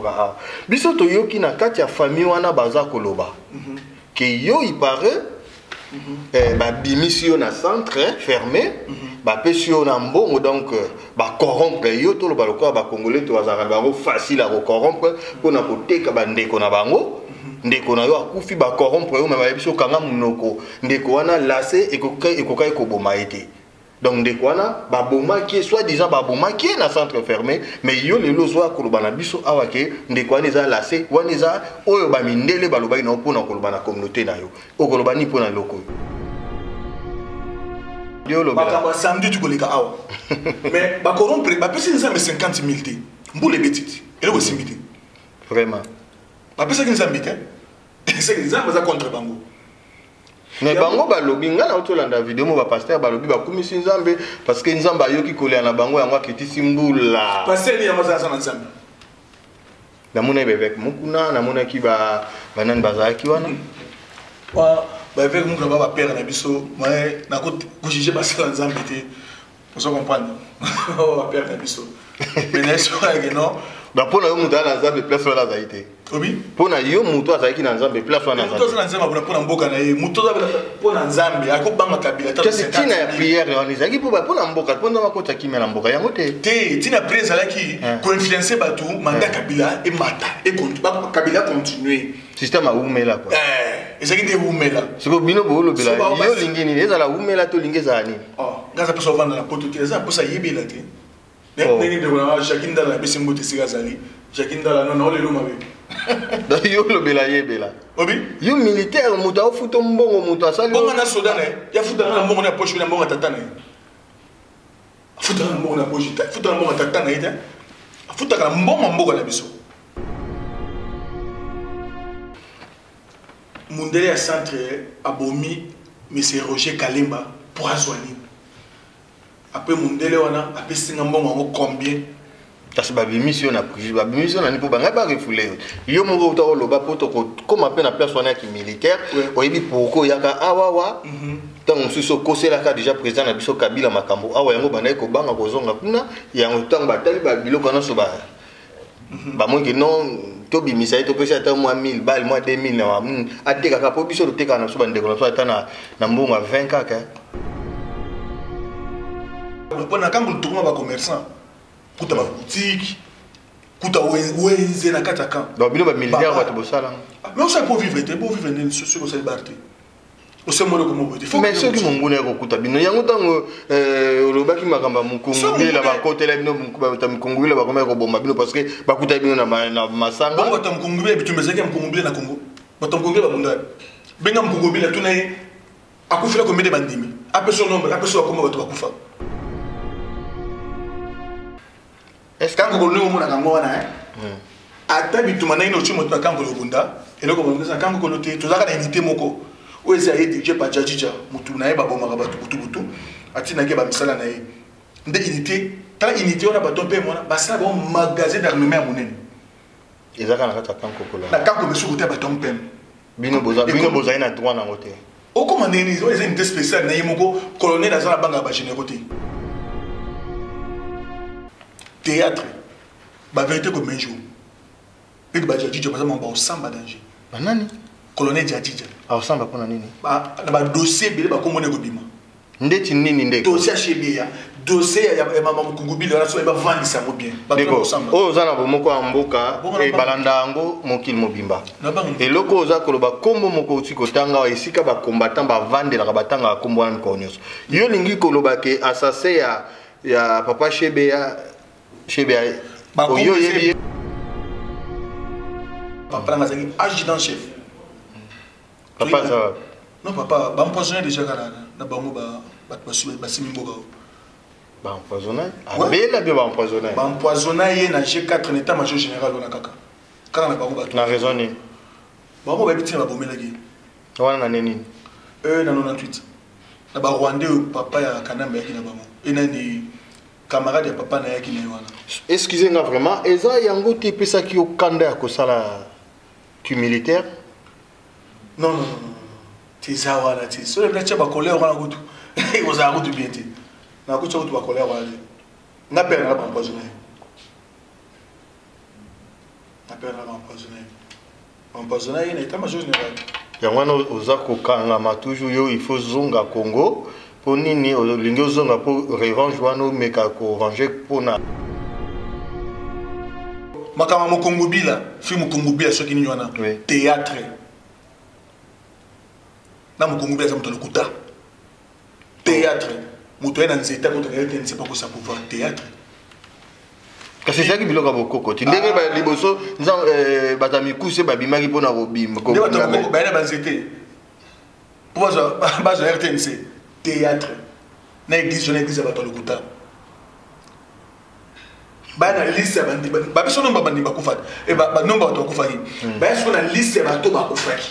moka biso to yoki na kati ya famille wana baza koloba que yo il paraît ba bimisio na centre fermé ba pesio na mbongo donc ba corrompre yo to lo ba lokwa ba congolais to azara bango facile à corrompre pona koteka ba ndeko na bango ndeko na yo akufi ba corrompre yo mema biso kanga munoko ndeko wana lasé ekokai koboma été donc ndeko wana ba boma qui soit disant ba boma qui na centre fermé mais yo lelo zo akoloba na biso awa ke ndeko wana eza lasé wana eza oyo ba mindele baloba ina pona koloba na communauté na yo okoloba ni pona loko yo lo ba samedi tu koleka awa mais ba corrompre ba pesi nzambe 50 000 te mbule betiti ele ko simbite vraiment ba pesi nzambe te c'est nzambe za contre bango mais bango balobi nga na otolanda vidéo mo ba pasteur balobi ba komisi nzambe parce que nzambe ayoki kolia na bango yango akitisi mbula pasteur ni yamaza sana nzambe na mona bebek mukuna na mona ki ba banani bazaki wana wa ba avec mukuna ba père na biso mais na ko juger ba sala nzambe te vous comprendre ba père na biso mais na so que non ba pona yo mutu na nzambe place wana zaite obi pona yo mutu azaki na nzambe place wana nzambe mutu na nzambe pona mboka na ye mutu pona nzambe akobanga kabila ta tina ya prière on ezaki pona mboka pona makota kimia na mboka yango te tina prière zalaki ko influencer batu manda kabila e mata e kabila continuer système a umela quoi ezaki de umela siko bino bo lobela yo lingini ezala umela to lingeza ani ngaza pesa vanda na poto te eza posa yebela te neni de la Jacqueline Dala bese mbote sigazali Jacqueline Dala non le loma be donc yo lobela yebela obi yo militaire mutu afuto mbongo mutu asali bonga na soda ne ya futa na mbongo na poche na mbongo tata na futa na mbongo na poche futa na mbongo tata na ite futa na mbongo na biso mundele ya centre abomi monsieur Roger Kalemba pour azwani après mundele wana après singa mbongo ngo combien parce que mission na mission na nipo banga ba refoulé yo mo uta oloba poto comme appel na place wana ki militaire oyebi pourquoi yaka awawa tant suso kosela ka déjà président na biso Kabila makambo awa yango bana ko banga ko zonga kuna yango tant batali ba biloko na so ba moi que non to bimisa to pesa ta moi 1000 balles moi 2000 na ateka ka po biso teka na so ba ndeko na so ata na mbongo 20 kaka pour na kango tukuma ba commerçant kuta ba boutique kuta wenze na kataka donc bino ba militaire ba to bosala mais on sait pour vivre ne sur le liberté on sait moi comment vous mais ceux qui m'ont bonné ko kuta bino yango tango lobaki makamba mukungu la ba kotela bino ba mukungu la ba koma ko bomba bino parce que ba kuta bino na masanga ba ta mukungu bi tumezeke mukungu na Congo ba ta mukungu ba munda benga mukungu la tunaye akufila ko mede bandimi apeso nombre apeso ko ba to akufa est-ce que vous avez un peu ata bituma na ino chimo to kango lobunda eloko bonza kango kolote to zaka na unité moko o eza dirigé par Jajija mutu na yeba bomaka batu butu atina ke ba misala na ye nde unité ta unité ona bato pe mona basa bon magasin d'armement monene ezaka na kata kango kola na kango besu kote bato pe bino boza ina droit na ngote o comment neni o eza unité spéciale na yemoko colonel azala banga ba généraux te théâtre ba vérité comme un jour et ba Jajija par exemple ba osamba danger banani colonel Jajija osamba pona nini ba na ba dossier bele ba komone ko bima ndeti nini ndeko dossier chebia dossier ya mama mukungubili wana so ba vandisa mo bien ba osamba o zana bomoko amboka e balanda ngo mokil mobimba et loko oza koloba kombo moko utiko tanga esika ba combattant ba vandela ba tanga kombo wana konyoso yo lingi koloba ke assassin ya papa Chebea oyo yebi papa ngazaki adjudant chef papa ça non papa ba empoisonné déjà kana na bango ba simi mboka ba empoisonné abela bien ba empoisonné ye na G4 n'état major général wana kaka na bango ba na raison ni bango ba bitina ba bomelaki wana na nini na 98 na ba Rwandais papa ya Kanamba yaki na bango enani camarade ya papa na yaki na wana excusez-moi vraiment eza yango te pesa ki okanda ya kosala tu militaire non tiza wala ti so le cha ba colère wana kutu oza kutu bien ti na kutu kutu ba colère wala na pena na empoisonné père a empoisonné. Empoisonné, il n'était major général. Il y a un ozako kangama toujours yo il faut zonga Congo pour nini lingo zonga pour revanche wano meka ko venger pour na makama mokongo bila film mokongo bila soki ni wana théâtre na mokongo bila zamuto lokuta théâtre moto ena nzeta ko théâtre ne sait pas quoi ça pouvoir théâtre kasi c'est ça qui biloko bokoko ti ndenge ba liboso nza batami kuse ba bimaki pona bobima ko ba na banzete pour ba RTNC théâtre na église bato lokuta ba na liste bandi ba biso nomba bandi bakufa e ba nomba bato bakufaki ba est-ce qu'on a liste bato bakufaki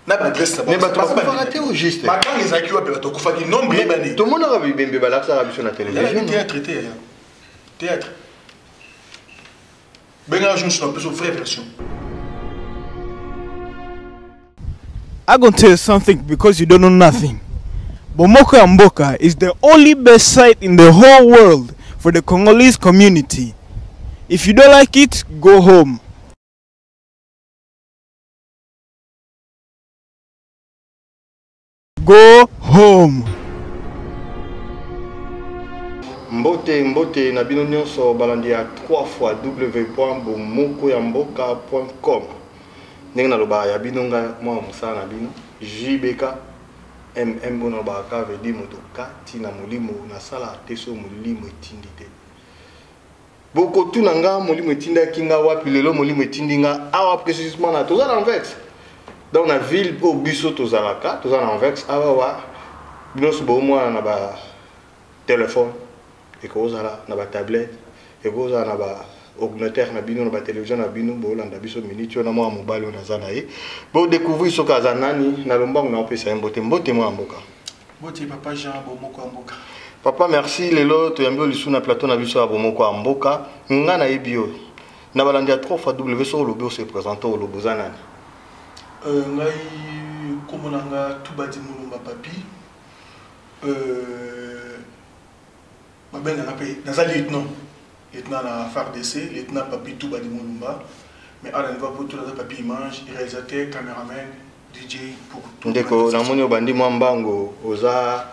na ba adresse ça mais bato bakufaka te au juste ba quand les aki wa bato bakufaki nombre bani tout le monde a bimbe balaksa la biso na télévision théâtre benga jour sur un peu vraie version. I'm going to tell you something because you don't know nothing. Bomoko ya Mboka is the only best site in the whole world for the Congolese community. If you don't like it, go home. Go home. Mbote na bino nyonso balandi ya 3 fois www.bomokoyamboka.com. Ndenge naloba ya bino nga mwa musala na bino JBK MM na ba ka vedi motoka tina molimo na sala teso molimo etindi te. Boko tuna nga molimo etinda kinga wapi lelo molimo etindi nga awa précisément na toza na Anvex. Dans la ville au biso tozalaka toza na Anvex awa wa bino so bo mwa na ba téléphone et kozala na ba tablette et kozala na ba ordinateur na bino na ba télévision na bino bo landa biso minute na mwa mobile na zana ye bo découvrir so kaza nani na lombango na opesa mbote mwa mboka mbote papa Jean Bomoko Mboka papa merci lelo to yambi lisu na plateau na biso ya Bomoko Mboka nga na ebio na balandi ya 3 fois W so lobo se présenter au lobo zanani ngai komonanga Tubadi Mulumba papi mabenga ngape nazali lieutenant na FARDC, lieutenant papi Tubadi Mulumba, mais à la niveau pour tout le papi image, réalisateur, caméraman, DJ pour tout. Ndeko na moni obandi mwambango oza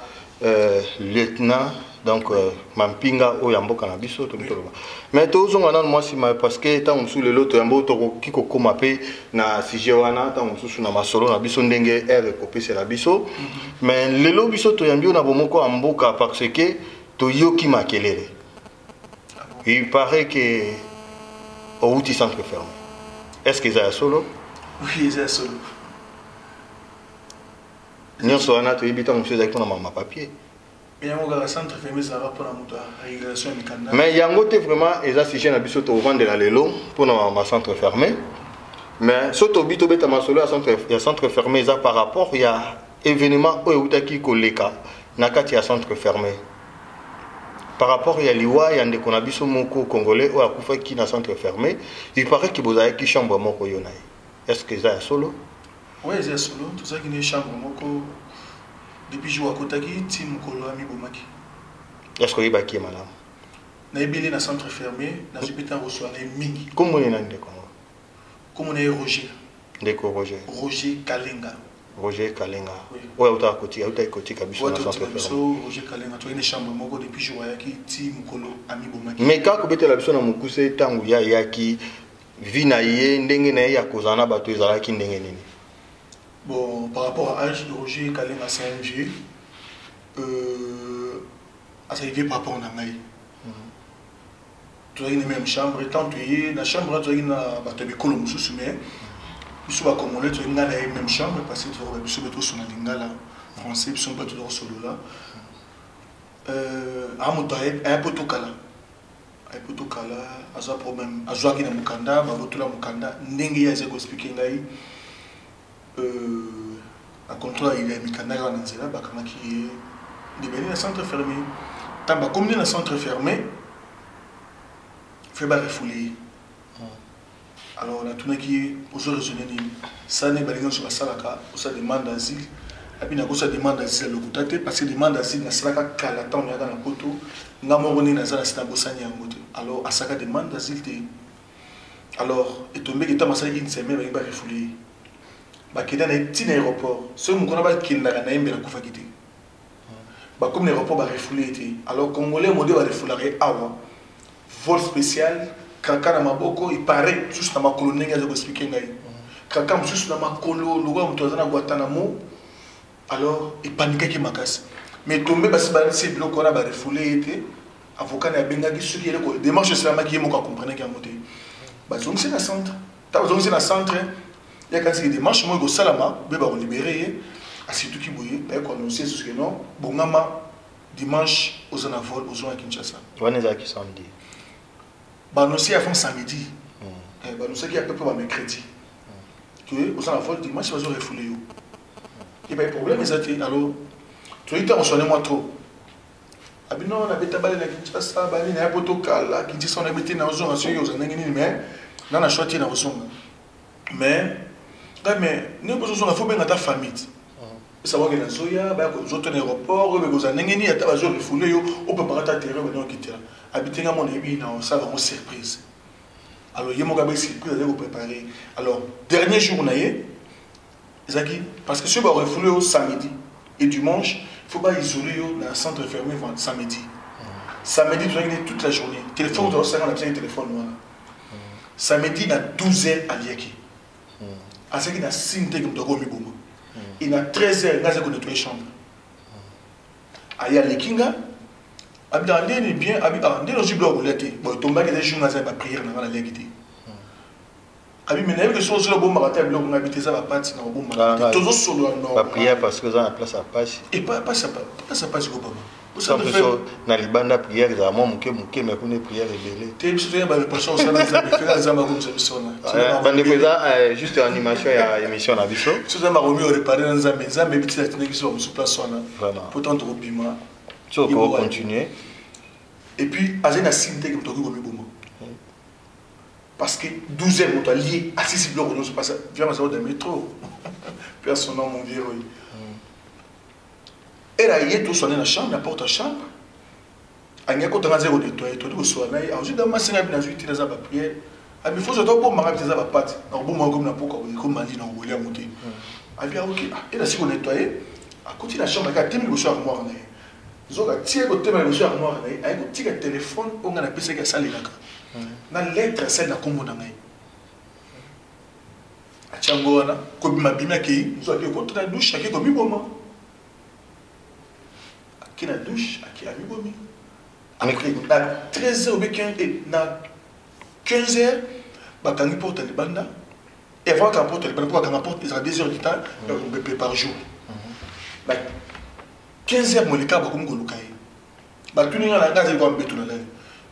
lieutenant donc mampinga o yamboka na biso to mitoloba. Mais to zonga na moi sima parce que tant sous le lot yambo to kiko koma pe na sujet wana tant sous na masolo na biso ndenge r kopese la biso. Mais lelo biso to yambio na Bomoko Mboka parce que to yoki makelele. Il paraît que au outil centre fermé. Est-ce qu'ils sont solo? Oui, ils sont solo. Nous sommes en train de faire un papier. Mais il y a un centre fermé, ça va pour la régulation du canal. Mais il y a vraiment des assistants à biso au vendre de la lelo pour un centre fermé. Mais surtout bito beta masolo à centre fermé ça par rapport il y a événement où utaki koleka nakati ya centre fermé. Par rapport à l'Iwa, il y a des conabiso moko congolais ou à Koufa qui n'a centre fermé. Il paraît qu'il y a qui chambre moko yonai. Est-ce que ça est solo? Oui, c'est solo. Tout ça qui est chambre moko depuis jour à Kotaki, Tim Kolo ami bomaki. Est-ce qu'il y a qui est madame? Na ebili na centre fermé, na hôpital reçoit na mingi. Comment on est dans le Congo? Comme on est Roger. Ndeko Roger. Roger Kalenga. Roger Kalenga. Oui, autant côté, autant côté kabiso na centre fermé. Roger Kalenga, tu as une chambre moko depuis jour à qui Tim Kolo ami bomaki. Mais quand vous mettez la biso na mukuse tangu ya yaki vina ye ndenge na ya kozana bato ezala ki ndenge nini? Bon, par rapport à l'âge de Roger Kalenga, c'est un vieux. Ça y vient par rapport à Nangaï. Tu as une même chambre, et tant tu es dans la chambre, tu as une colonne sous mais tu as comme on est, tu as une même chambre, parce que tu as une chambre sur la lingala français, tu as une chambre sur le là. À mon temps, un peu tout cala. Un peu tout cala, à ce problème. À ce qui est dans Mukanda, à votre Mukanda, n'engue ya zeko expliquer ngai. À contrôle il y a Mukanda à Nanzela, bakama qui est devenu un centre fermé. Tant comme il est un centre fermé, fait pas refouler. Alors on a tout qui aux raisonner ça n'est pas les gens sur la salaka, ça demande d'asile. Et puis on a demande d'asile le contacter parce que demande d'asile na salaka kala temps on y a dans la poto, n'a moroni na zala sita bosani yangote. Alors à ça demande d'asile Alors, et tombé que tu as massé une semaine, il va refouler. Bakeda na petit aéroport. Ce qu'on a pas qu'il n'a rien mais la coufa quitter. Bah comme l'aéroport va refouler été. Alors congolais modèle va refouler awa. Vol spécial. Kaka na maboko il paraît juste dans ma colonie que je vais expliquer ngai. Kaka juste dans ma colo, le gars mtoza na Guantanamo. Alors il panique qui makas. Mais tombé parce que c'est bloc on a va refouler été. Avocat na benga qui ce qui est le démarche c'est la qui mo comprendre qui a monté. Bah donc c'est la centre. T'as besoin c'est la centre. Il y a quand il y a des marches, moi, au Salama, je vais libérer. À ce qui bouille, je vais annoncer ce que non. Bon, dimanche, aux Anavol, aux Zones à Kinshasa. On est à qui samedi? Je vais annoncer avant samedi. Je vais annoncer qu'il y a peu près mercredi. Que aux Anavol, dimanche, je vais refouler. Il n'y a pas de problème, mais alors, tu as dit, on sonne moi trop. Non, on a été à Kinshasa, on a un protocole qui dit qu'on a été dans une zone, mais on a choisi dans une zone. Mais nous avons fait bien ta famille. Savoir que Zoya, nous autres aéroport, nous avons négocié, nous avons refoulé, on peut pas t'attirer, nous avons quitté. Habiter à mon avis, ça va une surprise. Alors, il y a une surprise à vous préparer. Alors, dernier jour, parce que si on va refouler au samedi et dimanche, il ne faut pas isoler dans un centre fermé samedi. Samedi, tu vas gagner toute la journée. Téléphone, on a besoin de téléphone. Samedi, à 12h à Liaki. À ce qu'il y a 5 ans de Gomibouma. Il y a 13 heures, il y a nettoyer chambre. Il y a les Kinga. Il y a des bien, il y a des gens qui ont été prière dans la légalité. Il y a des choses qui ont été prières dans la prière parce que ça a place à passe. Et pas ça passe. Sans que ça, na libanda prière, ça m'a manqué, mais pour les prières révélées. Tu es sûr que la personne ça juste animation et émission à Bisso. Si ça m'a remis au réparer dans un maison, mais petit qui sont sur place pourtant trop bima. Tu peux continuer. Et puis à une cité comme Togo Gomibouma. Parce que 12 heures on lié accessible on se passe via ma de métro. Personne mon vieux. Et là, il y a tout sonné dans la chambre, la porte à chambre. Il y a quand on a zéro nettoyé, tout le soir. Il y a aussi dans ma scène, il y a eu des prières. Il faut que je sois bon, je vais pas pâte. Je vais comme la peau, comme ma ligne, je vais monter. Il y a ok. Et là, si on nettoyé, à côté de la chambre, il y a un téléphone sur l'armoire. Il y a un téléphone sur l'armoire. Il y a un petit téléphone, on a appelé ça qui est salé. Dans la lettre, celle de la combo. À Tchangona, comme ma bimia qui nous a dit contre la douche, qui est comme un qui est dans la douche, qui est à mi-bomi. Après, à 13h ou 15h, quand il porte les bandes, et avant qu'on porte les bandes, quand on porte, il y a 2 heures du temps, on peut par jour. 15h, mon écart, comme on l'a dit. Tout le monde a gaz, il va me mettre dans l'air.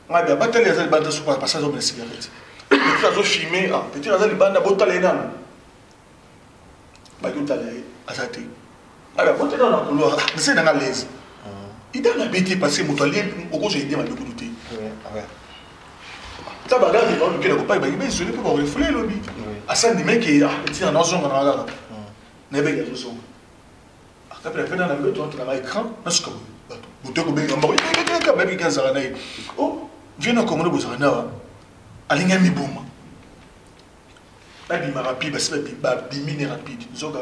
On a bien battu les bandes sur le passage de la cigarette. Petit filmé, petit les bandes, botta les nains. Baguette à sa tête. Alors, quand tu es dans le couloir, c'est dans la l'aise. Il a habité parce que mon toilette, au cours j'ai aidé ma bécouté. Ça va regarder, il va pas il va isoler pour refouler le bit. À ça, des mecs qui sont dans zone, dans la n'a pas de son. Après, la peine dans la main, tu as un écran, dans ce cas. Vous te coupez un bruit, oh, viens à commander vos arnaves. Allez, mi boum. La bima rapide, parce que la bimine rapide. Zoga,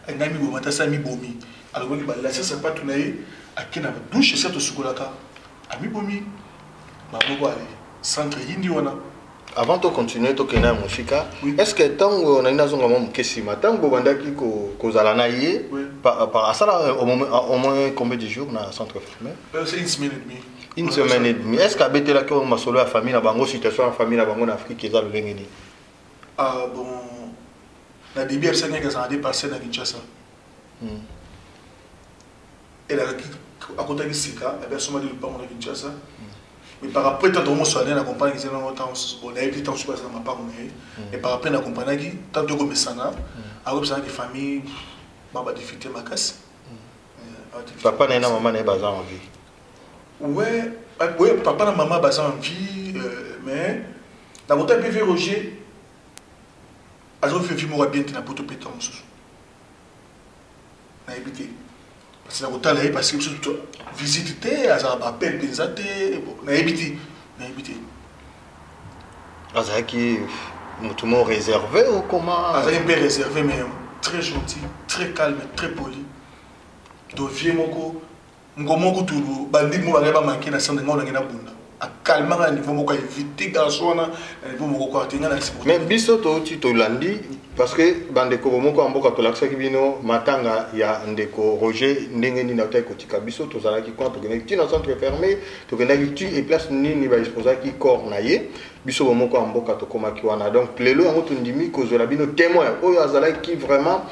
un ami boum, t'as ça mi boumi. Alors, là, ça, c'est pas tout naïf. À qui n'a pas douche, c'est tout ce que l'on a. À mi boumi. Ma bobo, centre hindi wana. Avant de continuer, tu as mon fika. Est-ce que tant qu'on a une zone comme Kessima, tant qu'on a dit qu'on a l'anaïe, par ça, au moins combien de jours dans le centre fermé? C'est une semaine et demie. Une semaine et demie. Est-ce qu'à Bété là, on a solo la famille, la bango situation la famille, la bango en Afrique, qui est dans le Rengeni? Ah bon, la début, elle s'est dépassée dans Kinshasa. Et là, à côté de Sika, elle a sûrement dit le pas mon Kinshasa. Mais par après, tant que je suis allé, la compagnie qui s'est on a été tant que je suis passé dans ma part, et par après, la compagnie qui, tant que je suis sana, après, ça des familles, ma difficulté, ma casse. Papa et maman n'est pas en vie. Ouais, papa et maman sont en vie, mais la moto est PV Roger, elle a fait vivre bien, tu n'as pas tout pété en dessous. Elle a habité. Parce que la route est parce que visite, elle a appelé, elle a habité. Azaki, Tout le monde réservé ou comment? Un peu réservé, mais très gentil, très calme, très poli. Donc, vieux moko, moko tout, bandit mo va manquer na sande ngona ngena bunda. A calmer à niveau moko éviter garçon na niveau moko ko atinga na sipoti. Mais biso to ti to landi parce que bandeko moko amboka to laksa kibino matanga ya ndeko Roger ndenge ni na ta ko tika biso to zala ki compte que ti na centre fermé to que na tu et place ni ba exposa ki corps na ye biso moko amboka to koma ki wana donc lelo yango to ndimi ko zola bino témoin oyo azala ki vraiment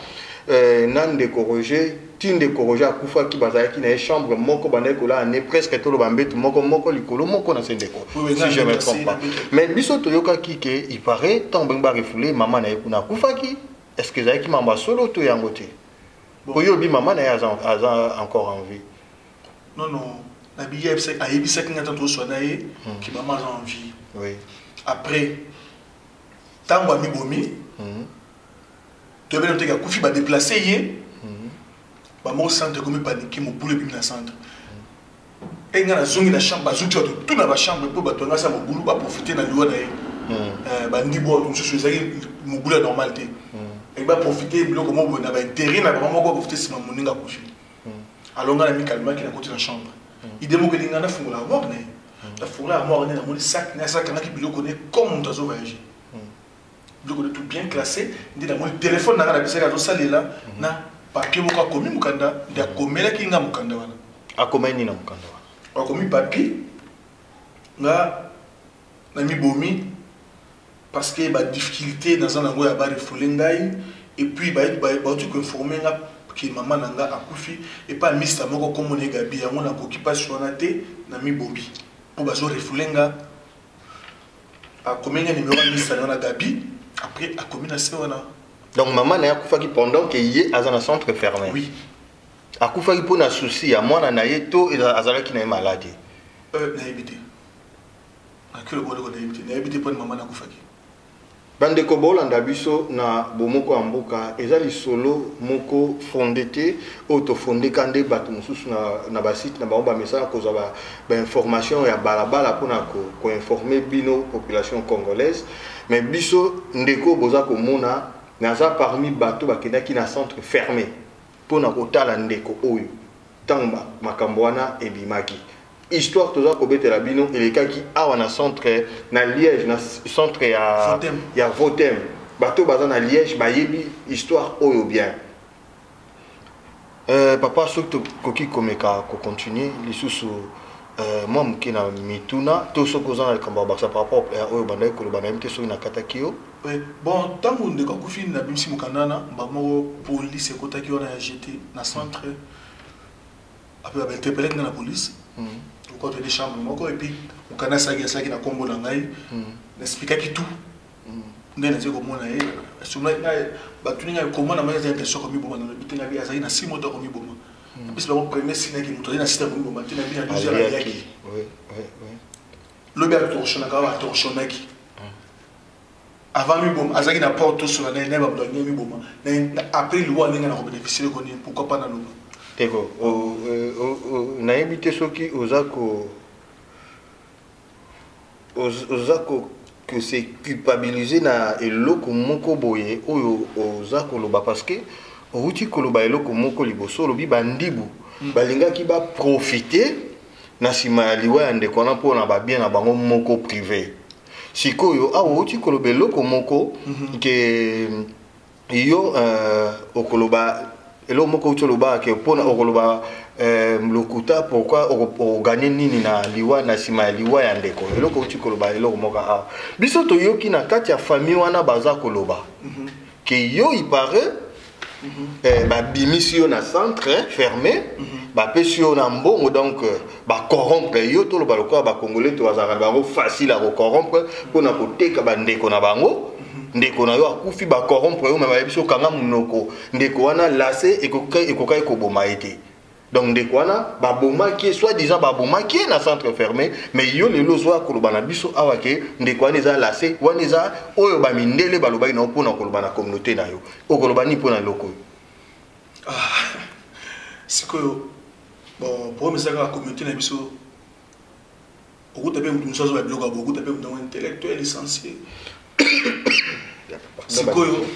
nan ndeko Roger tinde koroja kufa ki bazaya ki na chambre moko bandeko là ne presque tout le bambetu moko likolo moko na sendeko si je me trompe pas mais biso to yoka ki ke il paraît tant bengba refoulé maman na ekuna kufa ki est-ce que zaya ki mamba solo to yango te oyo bi maman na a encore en vie non na biye a yebisa ki ngata to sona ye ki maman a en vie oui après tango ami bomi to beno te ka kufi ba déplacer ye au centre comme paniqué mon boulot bim na centre et ngana zongi na chambre bazuti tout na ba chambre pour batonga ça mon boulot ba profiter na liwa na ba ndibo donc je suis mon boulot normalité et ba profiter biloko mo bona ba intérêt na ba mo ko profiter si moninga kufi alors ngana mi calma qui na côté la chambre idée mo que ngana fungula mort ne la fungula mort ne na mo sac na sac na ki biloko ne comme on tazo voyager biloko de tout bien classé ndi na mo téléphone na ngana bisaka to salela na papier moko akomi mukanda ndi akomela ki nga mukanda wana akomeni na mukanda wana akomi papier nga na mibomi parce que ba difficulté dans un endroit ya ba refoulé ngai et puis ba tu ko informer nga que maman nanga akufi et pas mista moko comme on gabi yango na occupation na te na mibomi pour ba zo refoulé nga akomenya numéro mista na gabi après akomi na se wana. Donc maman n'a pas fait pendant qu'il y ait un centre fermé. Oui. A coup fait pour un souci à moi na yeto et azala qui n'a maladie. Na évité. À que le bolo na évité. Na évité pour maman na coup fait. Bande ko bolanda biso na bomoko amboka ezali solo moko fondete auto fondé kande bato mususu na ba site na ba message ko za ba information ya balabala pona ko informer bino population congolaise mais biso ndeko boza ko mona naza parmi bato bakendaki na centre fermé pona kotala ndeko oyo tamba makambo wana ebimaki histoire toza kobetela bino elekaki awa na centre na Liège na centre ya Votem bato baza na Liège bayebi histoire oyo bien papa soki koki komeka ko continuer lisusu moi moke na mituna to soki oza na likambo ya bakisa par rapport oyo bandaki koloba na yemite soki nakataki yo. Bon, tant que nous avons fait une mission Canada, police et côté qui on a jeté dans le centre, après on a interpellé dans la police, on a des chambres, et puis on a ça qui a combo dans l'ail, on explique qui tout, on a dit comment on a eu, si on a comment on a mis des intentions comme bon, on a dit qu'il y a 6 mois comme bon, puis c'est le premier signe qui nous donne un système comme bon, il y a bien 12 heures à qui, le bien torchon a quand torchon a qui. Avant Miboma, Azaki n'a pas tout sur la neige, Miboma. Après, le roi n'a pas bénéficié de connaître. Pourquoi pas dans l'eau? D'accord. On a invité ceux qui osako que c'est culpabilisé na eloko moko boye oyo ozako loba parce que outi koloba eloko moko liboso lobi bandibu balinga ki ba profiter na sima ya liwa ya ndeko na pona ba bien na bango moko privé. Sikoyo awo uti koloba eloko moko ke yo okoloba eloko moko uti loba ke pona okoloba lokuta pourquoi o gagner nini na liwa na sima ya liwa ya ndeko eloko uti koloba eloko moko a biso to yoki na kati ya famille wana baza koloba ke yo il paraît ba bimisio na centre fermé ba pesio na mbongo donc ba corrompre yo to lo ba lokwa ba congolais to bazaka bango facile à corrompre pona koteka ba ndeko na bango ndeko na yo akufi ba corrompre yo ma biso kanga munoko ndeko wana lasé ekokai ko boma été donc ndeko wana ba boma qui soit disant ba boma qui na centre fermé mais yo lelo zo akoloba na biso awa ke ndeko wana eza lasé wana eza oyo ba mindele ba loba ina pona koloba na communauté na yo okoloba ni pona loko sikoyo bon pour me ça la communauté na biso au tapé mutu nsazo ba bloga beaucoup tapé mutu intellectuel licencié sikoyo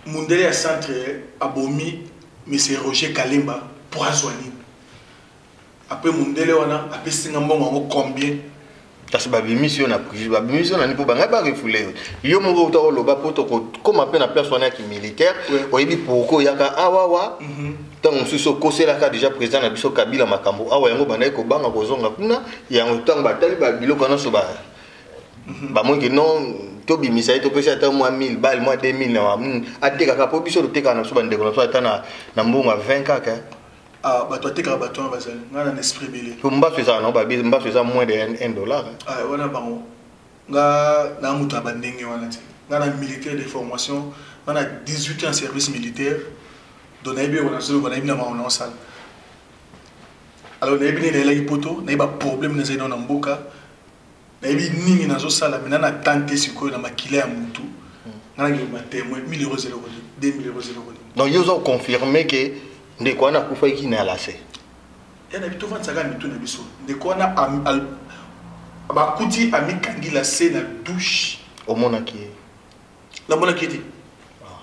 mundele ya centre abomi monsieur Roger Kalemba pour azwani après mundele wana apesinga mbongo ngo combien parce que mission na prise mission na nipo banga ba refoulé yo mo ko loba poto ko comme appel na place wana ki militaire oyebi poko yaka awawa tant so ko c'est la ka déjà président na biso Kabila makambo awa yango bana ko banga ko zonga kuna yango tant batali ba biloko na so ba moi que non to bimisa to pesa ta moi 1000 balles moi 2000 na ateka ka po biso to teka na so bande ko na na mbongo 20 kaka ah bato ateka bato na bazali ngana na esprit belé to mba feza na ba mba feza moins de $1 ah wana bango nga na muta bandenge wana ti ngana militaire de formation ngana 18 ans service militaire donc nayebi wana so wana ibina ma on salle alors nayebi ne la ipoto nayebi problème na zeno na mboka nayebi nini nazo sala mina na tante sikoyo na makila ya mutu ngana ngi ma témoin 1000 euros 2000 euros 0. Donc ils ont confirmé que ndeko wana kufa iki na lase ya na bito vantsaka mitu na biso ndeko wana bakuti amikangi la se na douche omona ki na mona kiti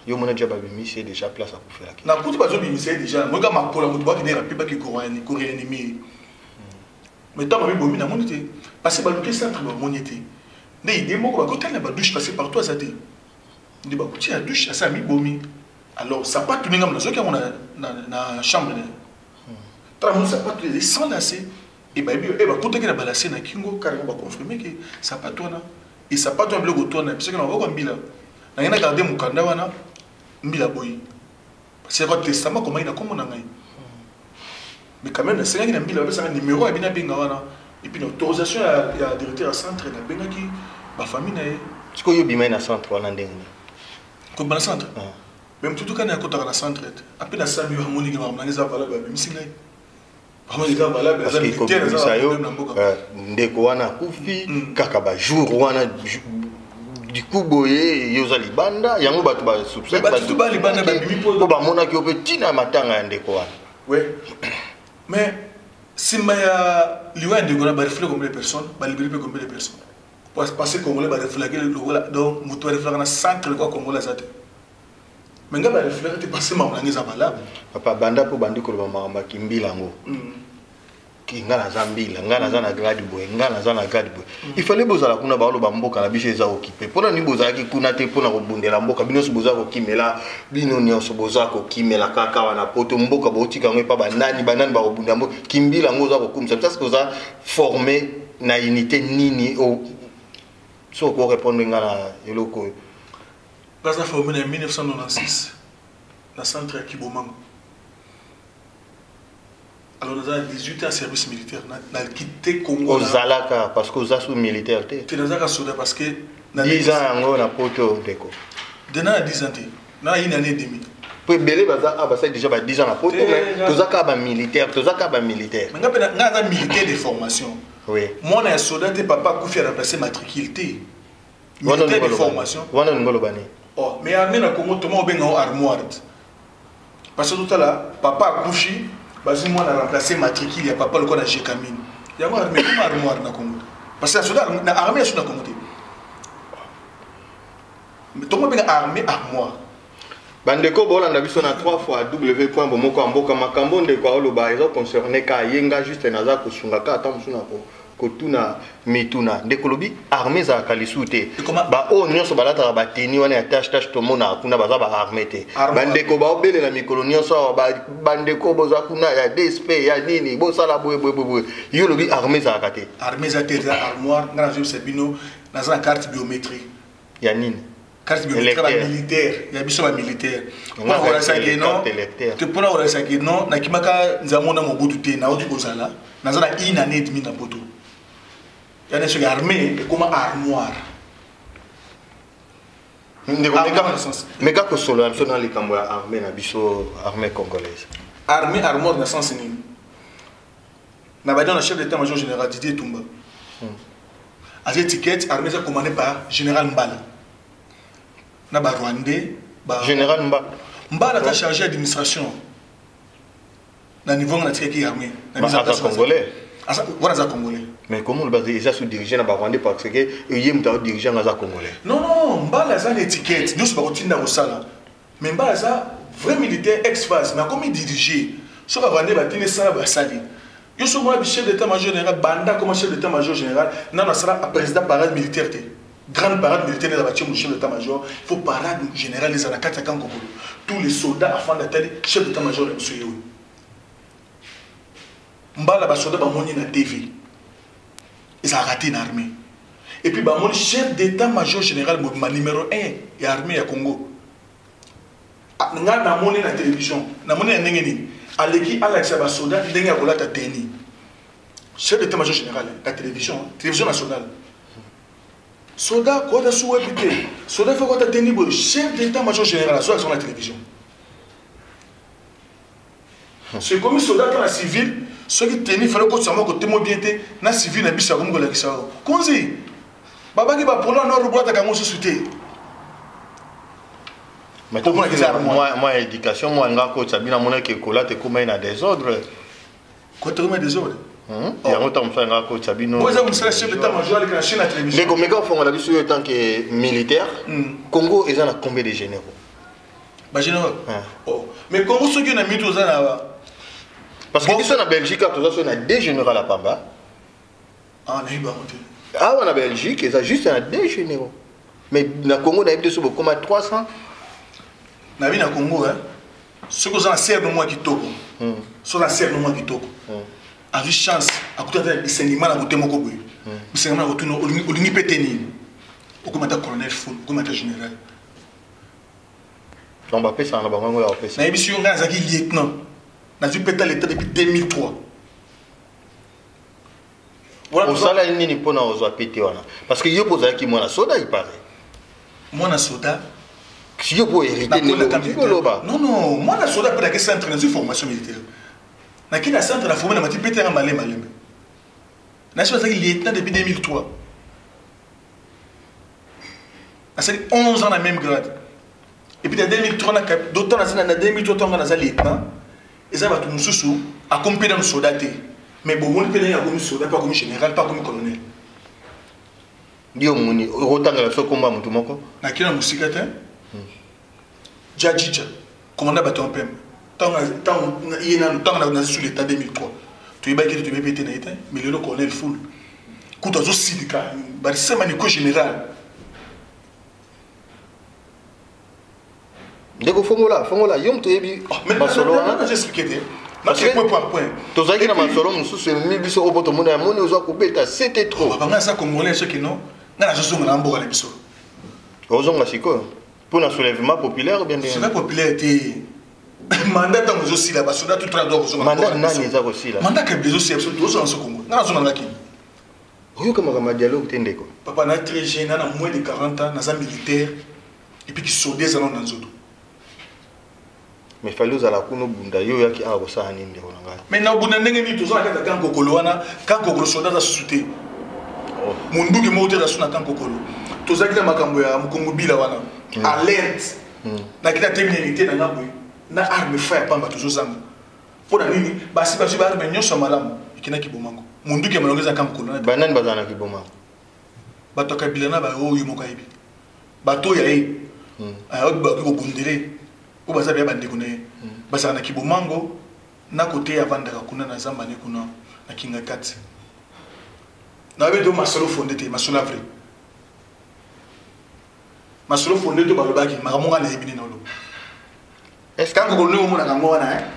yo mona déjà babimi c'est déjà place à kufa na kuti bazo bimisa déjà moka makola mutu ba kinera pipa ki coréen mi mais tant que bomi na monité parce que baluki centre ba monité ne idée moko ba kotana ba douche passer partout à zate ndi ba kuti la douche ça mi bomi alors ça pas tout n'ingam na zo ki na chambre tra mo ça pas tout les sans lacets et ba kotaki na balacé na kingo carrément ba confirmer que ça pas toi na et ça pas toi bleu ko toi na parce que na ko mbila na ngena garder mukanda wana mbila boy c'est quoi testament comment il a comment na ngai mais quand même c'est un mbila ba ça numéro et bien binga wana et puis l'autorisation ya directeur à centre na benga ki ba famille na ce que yo bima na centre wana ndenge ko ba centre même tout quand na ko ta na centre après na sami yo harmonie ma na ngeza vala ba misinga harmonie ga vala ba parce que ça yo ndeko wana kufi kaka ba jour wana du coup boye yoza libanda yango bato ba soupçon ba tout ba libanda ba bimi po ba mona ki opetina matanga ya ndeko wana ouais mais si maya liwa ndeko na ba refléter combien de personnes ba libérer combien de personnes parce que congolais ba refléter donc muto refléter na centre quoi congolais ça mais nga ba refléter passer ma mlangi za valable papa banda po bandi ko ba ma kimbila ngo ngana zambila ngana zana grade boy ngana zana grade boy il fallait bozala kuna ba lo ba mboka na biso eza occupé pona ni bozala ki kuna te pona ko bundela mboka bino so bozala ko kimela bino nyonso bozala ko kimela kaka wana poto mboka botika ngo pa banani banani ba ko bunda mboka kimbila ngo za ko kumsa parce que za formé na unité nini o so ko répondre ngana eloko là ça formé en 1996 na centre ya Kibomango. Alors nous avons 18 ans de service militaire. Nous avons quitté Congo. Aux Zalaka, parce que nous sommes militaires. Nous avons soudé parce que... 10 ans, on a poto déco. Nous avons 10 ans. Nous avons une année et demie. Pour belé, ça déjà 10 ans à poto, mais nous avons militaire. Nous avons militaire. Nous avons militaire de formation. Oui. Moi, je suis soldat et papa Koufi a remplacé matriculité. Militaire de formation. Oh, mais armée na Congo, tout le monde est en armoire. Parce que tout à l'heure, papa Koufi... Parce que moi, on a remplacé matricule, il n'y a pas le code à Gécamine. Il y a une armoire dans le Congo. Parce que l'armée est dans le Congo. Mais tout le monde est armé armoire. Bandeko bolanda biso na 3 fois w.bomoko amboka makambo ndeko aloba ezo concerné ka yenga juste naza ko sungaka ata musuna ko kotuna mituna ndeko lobi armée za kalisute ba o nyonso balata ba teni wana ya tâche to mona kuna baza ba armée te bandeko ba obele na mikolo nyonso ba bandeko boza kuna ya DSP ya nini bo sala boye yo lobi armée za kate armée za te za armoire ngana je sebino na za carte biométrique ya nini carte biométrique militaire ya biso ba militaire pour la sangue non te pour la sangue non na kimaka nzamona mobutu te na odi kozala na za na une année et demie na poto ya na sur armée comme armoire mais quand solo am sona likambo ya armée na biso armée congolaise armée armoire na sens ni na ba dans chef d'état-major général Didier Tumba à cette étiquette armée est commandée par général Mbala na ba Rwandais ba général Mbala a chargé d'administration na niveau na tiré armée na mise en place congolais voilà ça congolais mais comment le base déjà sous dirigé na ba Rwandais parce que il y a un dirigeant na congolais non non mbala za l'étiquette nous pas routine au sala mais mbala za vrai militaire ex-phase mais comme il diriger sur va vendre batine ça va sali yo so moi chef d'état-major général banda comme chef d'état-major général non sera président parade militaire grande parade militaire dans le chef d'état-major il faut parade générale les anakata kan kokolo tous les soldats afin d'atteindre chef d'état-major de monsieur yo mbala ba soldats ba moni na TV ils ont raté une armée et puis bah mon chef d'état-major général ma numéro 1 et armée à Congo na moni na télévision na moni na ngeni aleki Alex ba soldat ndenge akola ta teni chef d'état-major général la télévision nationale soldat quoi da sous habité soldat faut quoi ta teni bo chef d'état-major général sur la télévision c'est comme soldat dans la civile ceux qui teni fallait que ça côté mobilité na civil na bisa comme la kisa konzi baba qui va pour là non robota ka mo société. Mais moi, éducation, moi, je suis un peu de comment il y a des ordres. Quoi, tu as des ordres? Il y a longtemps que je suis un peu vous avez chef d'état-major avec la chaîne à télévision. Mais quand on a vu en tant que militaire, Congo, ils ont combien de généraux? Généraux? Mais Congo, ceux qui ont mis tous là. Parce que ici en Belgique, on a des généraux à Pamba. Ah, on a en Belgique, ils ont juste des généraux. Mais dans le Congo, on a des généraux comme 300. Na vie na Congo hein ceux qui ont serre de moi qui toko sont la serre de moi qui toko a vu chance à côté de cinéma na côté moko boy cinéma na côté no olingi peteni au commandant colonel fou au commandant général on va pesa na bango ya pesa na émission nga zaki lieutenant na vu péter l'état depuis 2003 voilà ça là nini pona ozo péter wana parce que yo posa ki mwana soda il paraît mwana soda si je peux hériter non, non, moi, je suis là centre de formation militaire. Je suis là centre de formation militaire. Je suis là lieutenant depuis 2003. C'est 11 ans dans le même grade. Et puis en 2003, d'autant en 2003, on a lieutenant. Et ça va tout nous accompagner dans le soldat. Mais bon, on peut comme soldat, pas comme général, pas comme colonel. Dio muni, autant que le combat, mon tout mon corps. Je suis là Djadjidja, commandant bâton PEM. Tant on a sur l'état 2003. Tu es baqué, tu es pété, mais le colonel full. Quand tu as un syndicat, c'est un général. Dès Fongola, yom tu es bien. Maintenant, j'ai expliqué. Point par point. Tu as dit que Masolo, nous sommes mis sur le bâton, nous avons coupé, c'était trop. Ça, comme on l'a dit, non, je suis un peu à l'épisode. Osons la chico. Pour un soulèvement populaire, bien sûr. Le soulèvement populaire était. Mandat dans les aussi là-bas, soldat tout le temps. Mandat n'a les aussi là. Mandat qui est bien aussi, absolument, tous en ce Congo. N'a pas de qui. Oui, comment on a dialogue, t'es quoi. Papa n'a très jeune, n'a moins de 40 ans, n'a un militaire, et puis qui sont des années dans les autres. Mais fallait aux alakuno bunda, yo yaki a bossa haninde onanga. Mais na bunda ndenge ni tous en kata kan kokolo wana, kan kokolo soldat za susute. Mundu ki mote da suna kan kokolo. Tous akita makambo ya mukongo bila wana. Alerte na kita terminalité na ngabwe na arme fire pamba tuzozanga pona nini basi ba arme nyonso malamu ikina kibomango mundu ke malongeza kam kolona banani bazana kibomango bato kabila na ba oyo mokayibi bato ya ayo ba ko bundere ko baza ba bandeko ne basa na kibomango na kote ya vanda kuna na zamba ne kuna na kinga kati na be do masolo fondete masolo vrai Masolo fondé de balobaki makamonga na ebini na lo est-ce quand ko no mona kango wana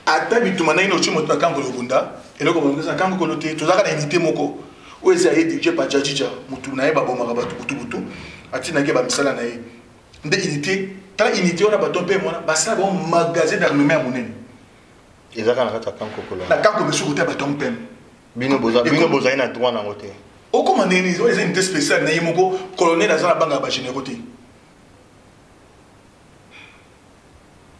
ata bituma na ino chimo to kango lobunda eloko bongeza kango ko lote to zaka na unité moko o eza yedi je pa jajija mutu na eba bomaka batu butu atina ke ba misala na ye nde unité ta unité ona bato pe mona basa bon magasin d'armement monene ezaka na kata kango ko na kango besu ko ta bato pe bino boza ina droit na ngote. Au commandant, ils ont une unité spéciale, ils ont colonel dans la banque à généralité.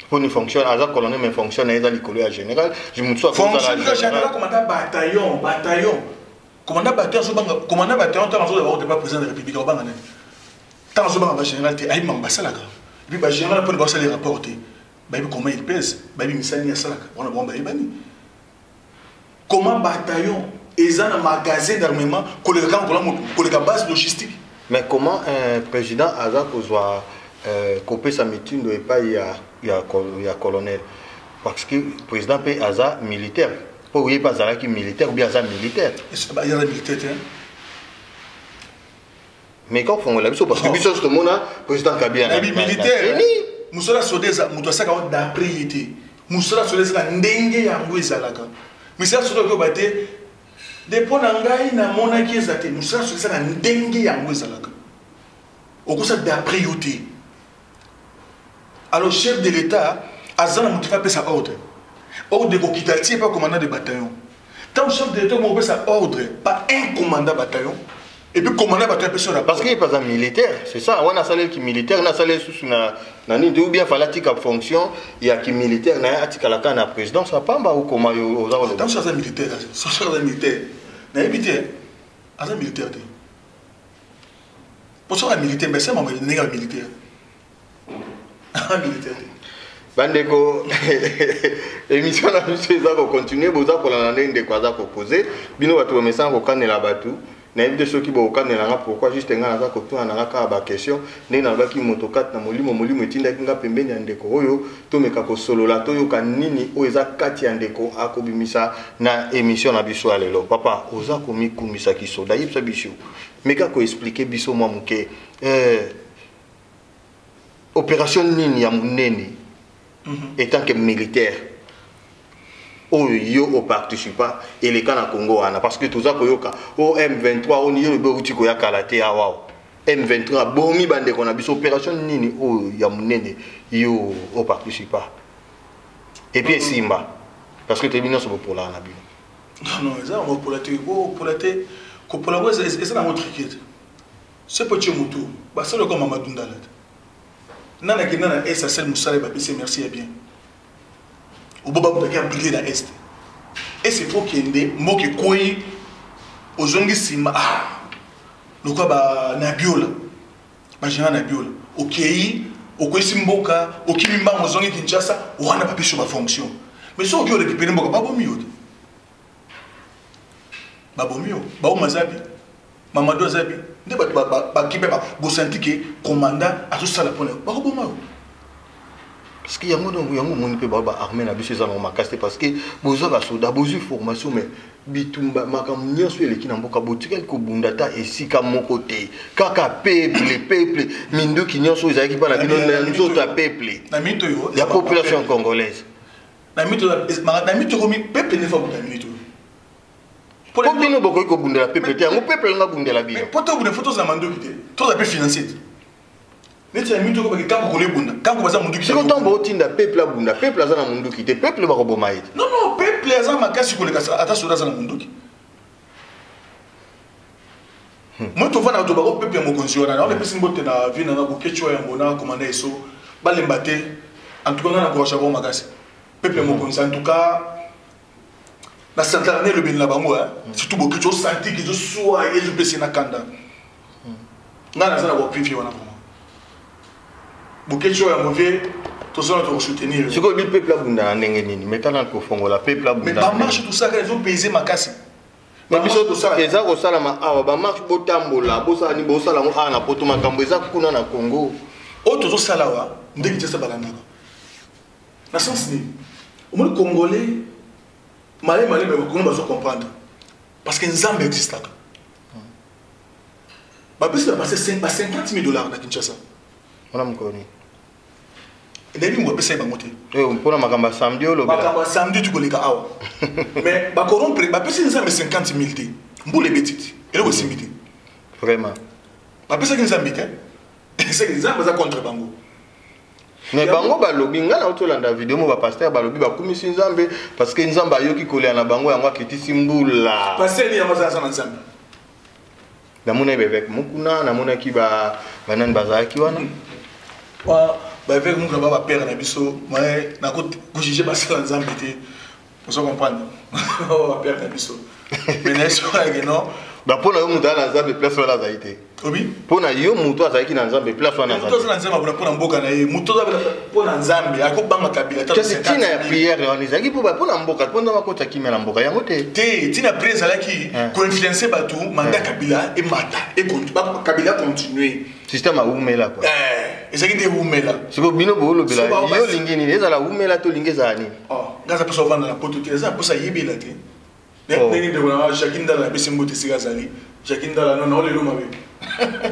Pour une fonction, à la colonel, mais fonctionne dans l'école à général. Je me suis fonctionnaire général, commandant bataillon. Commandant bataillon, tant que vous pas président de la République, au Bangladesh. Tant que vous avez général, tu as une ambassade. Et puis, le général, pour les rapporter, comment il pèse, comment bataillon. Ils ont un magasin d'armement, qui est une base logistique. Mais comment un président aza kozwa couper sa meeting et pas il y a colonel parce que le président peut aza militaire pour y pas aza qui militaire ou bien aza militaire. Il y a militaire. Mais quand on l'a vu parce que biso ce monde président Kabila militaire. Musala sodeza mutosaka d'après été. Musala sodeza ndenge yango ezalaka. Musala sodeza ko baté depuis ngai na monaki ezate musala sodeza ndenge yango ezalaka. Okosa d'après été. Alors chef de l'État azana mutuka pesa ordre. Ordre de kokitati pas commandant de bataillon. Tant chef de l'État mo pesa ordre pas un commandant bataillon. Et puis commandant bataillon pesa parce qu'il n'est pas un militaire, c'est ça. On a salaire qui militaire, on a salaire sous na ni ou bien fallait que fonction il y a qui militaire na atika la kana président ça pas ba ou comment aux autres. Tant ça militaire, ça militaire. Na militaire. Azan militaire. Pour ça militaire mais c'est maman néga militaire. Militaire. Bandeko émission la mission ça va continuer boza pour la ndenge quoi ça proposer bino ba to message ko kanela batu na éviter ceux qui vont kanela pourquoi juste nga na ko to na ka ba question ndenge na baki motokat na molimo etinda kinga pembeni ya ndeko oyo to meka ko solola to yo kanini o eza kati ya ndeko akobimisa na émission na biso alelo papa oza komi kumisa kisoda yipsa biso meka ko expliquer biso moi muke opération nini ya munene étant que militaire yo au participa et les cas na Congo parce que tout ça koyoka au M23 on y le uti ko ya kalaté awa M23 bomi bande ko na biso opération nini ya munene yo au participa et puis simba parce que tu bino so pour la na bino non ça on pour la c'est na notre équipe c'est petit mutu ba c'est le comme Mamadou Ndalat nana ki nana esa sel musale ba pese merci bien au boba butaki appliquer na est et c'est pour kende moki koyi ozongi sima le quoi ba na biola ba jana na biola okei okwesi mboka okimimba ozongi Kinshasa wana ba pese ba fonction mais so okyo récupérer mboka ba bomio ba o mazabi Mamadou Zabi ne ba kibe ba bo senti que commandant a tout ça la pone ba ko boma parce que yango moni pe ba armée na biso za no makaste parce que bozo ba soda bozo formation mais bitumba makam nyonso eleki na mboka botika ko bundata esika moko te kaka peuple mindu ki nyonso ezaki pa na bino na nzoto peuple na mito yo la population congolaise na mito komi peuple ne fa bunda minito pour les gens beaucoup qui bundela peuple te ngo peuple nga bundela bien pour toi bune photos za mandoki te to za pe financier net ya mito ko ba ka ko le bunda ka ko baza munduki c'est quand on tinda peuple bunda peuple za na munduki te peuple ba ko boma ite non peuple za makasi ko le ka ata so za na munduki moi to vana to ba ko peuple mo konziona na on le pesi mbote na vina na ko kecho ya mbona komanda eso balemba te en tout cas na ko shabo makasi peuple mo konziona en tout cas na santarane le bin la bango surtout beaucoup de choses senti que je sois et je peux na kanda na za na ko privé wana pour beaucoup de choses ya mauvais to ça to soutenir ce que le peuple bunda na ndenge nini metana ko fongola peuple bunda mais ba marche tout ça quand ils ont payé makasi ba biso to ça eza ko sala ma awa ba marche botambola bosala ni bosala ngo ana poto makambo eza kuna na Congo o to sala wa ndenge tsa balandaka na sens ni au monde congolais malé mais vous pouvez comprendre parce que Nzambe existe là. Bah plus de passer 50 000 $ à Kinshasa. On a m'connu. Et d'ailleurs on va payer bangote. Pour la makamba samedi au lobby. Makamba samedi tu koleka awa. Mais ba corrompre ba payer Nzambe 50 000 $ mbule betiti. Et là aussi mité. Vraiment. Ba payer Nzambe te. C'est que Nzambe za contre bango. Mais bango balobi nga na otolanda vidéo mo ba pasteur balobi ba kumisi Nzambe parce que Nzambe ayoki kolia na bango yango akitisi mbula. Pasteur ni yamaza za Nzambe. Na mona bebek mukuna na mona ki ba banan bazaki wana. Wa ba avec mon ba père na biso moi na ko juger ba sa Nzambe te. Pour ça comprendre. Ba père na biso. Mais n'est-ce pas que non Bah pour nous mutu na nzambe place wana zaite. Obi? Pour na yo mutu azaki na nzambe place wana zaite. Mutu na nzambe pour na mboka na ye, mutu za pour na nzambe akobanga kabila ta. C'est tina ya prière on ezaki pour na mboka pour na makota kimia na mboka yango te. Te tina prière zalaki ko influencer batu mandat kabila et mata et kabila continuer. Système a umela quoi. Ezaki de umela. Siko bino bolo bela yo lingini ezala umela to lingeza ni. Oh, ngaza peso vanda na poto te, za posa yebela te. Neni de bona Jacques Ndala besimbo te sigazali. Jacques Ndala non on le mabe.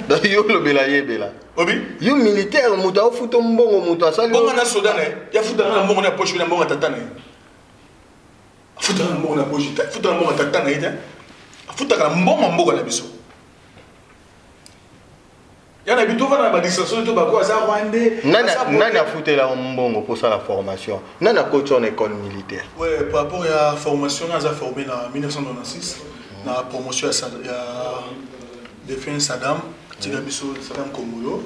Da yo lo bela yebela. Obi? Yo militaire muta ofuto mbongo muta asali. Bongo na Sudan ya futa na mbongo na poche na mbongo tatana. Futa na mbongo na poche, futa na mbongo tatana ite. Futa na mbongo na biso. Yana bitova na ba distraction to ba ko za Rwandais. Nani a foutu la mbongo pour ça la formation. Nani a coaché en école militaire. Ouais, par rapport à la formation, on a formé en 1996 dans la promotion à défense Saddam, Saddam Komolo.